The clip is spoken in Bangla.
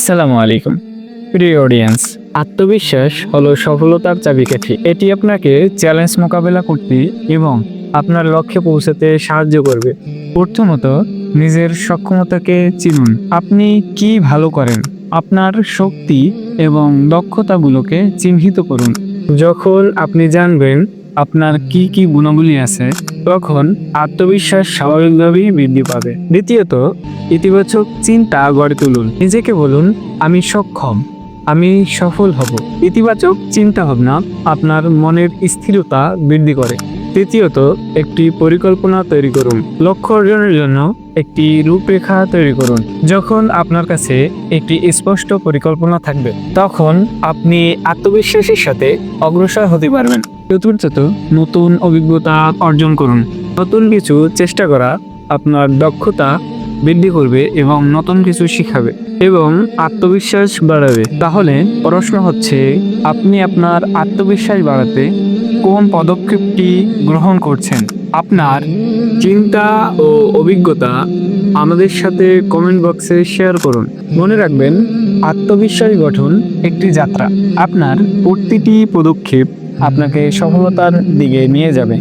আসসালামু আলাইকুম প্রিয় অডিয়েন্স। আত্মবিশ্বাস হলো সফলতার চাবিকাঠি। এটি আপনাকে চ্যালেঞ্জ মোকাবেলা করতে এবং আপনার লক্ষ্যে পৌঁছাতে সাহায্য করবে। প্রথমত, নিজের সক্ষমতাকে চিনুন। আপনি কি ভালো করেন, আপনার শক্তি এবং দক্ষতাগুলোকে চিহ্নিত করুন। যখন আপনি জানবেন আপনার কি কি গুণাবলী আছে, তখন আত্মবিশ্বাস স্বাভাবিকভাবেই বৃদ্ধি পাবে। দ্বিতীয়ত, ইতিবাচক চিন্তা গড়ে তুলুন। নিজেকে বলুন, আমি সক্ষম, আমি সফল হব। ইতিবাচক চিন্তা ভাবনা আপনার মনের স্থিরতা বৃদ্ধি করে। তৃতীয়ত, একটি পরিকল্পনা তৈরি করুন। লক্ষ্য অর্জনের জন্য একটি রূপরেখা তৈরি করুন। যখন আপনার কাছে একটি স্পষ্ট পরিকল্পনা থাকবে, তখন আপনি আত্মবিশ্বাসের সাথে অগ্রসর হতে পারবেন। চতুর্থত, নতুন অভিজ্ঞতা অর্জন করুন। নতুন কিছু চেষ্টা করা আপনার দক্ষতা বৃদ্ধি করবে এবং নতুন কিছু শিখাবে এবং আত্মবিশ্বাস বাড়াবে। তাহলে প্রশ্ন হচ্ছে, আপনি আপনার আত্মবিশ্বাস বাড়াতে কোন পদক্ষেপটি গ্রহণ করছেন? আপনার চিন্তা ও অভিজ্ঞতা আমাদের সাথে কমেন্ট বক্সে শেয়ার করুন। মনে রাখবেন, আত্মবিশ্বাস গঠন একটি যাত্রা। আপনার প্রতিটি পদক্ষেপ আপনাকে সফলতার দিকে নিয়ে যাবে।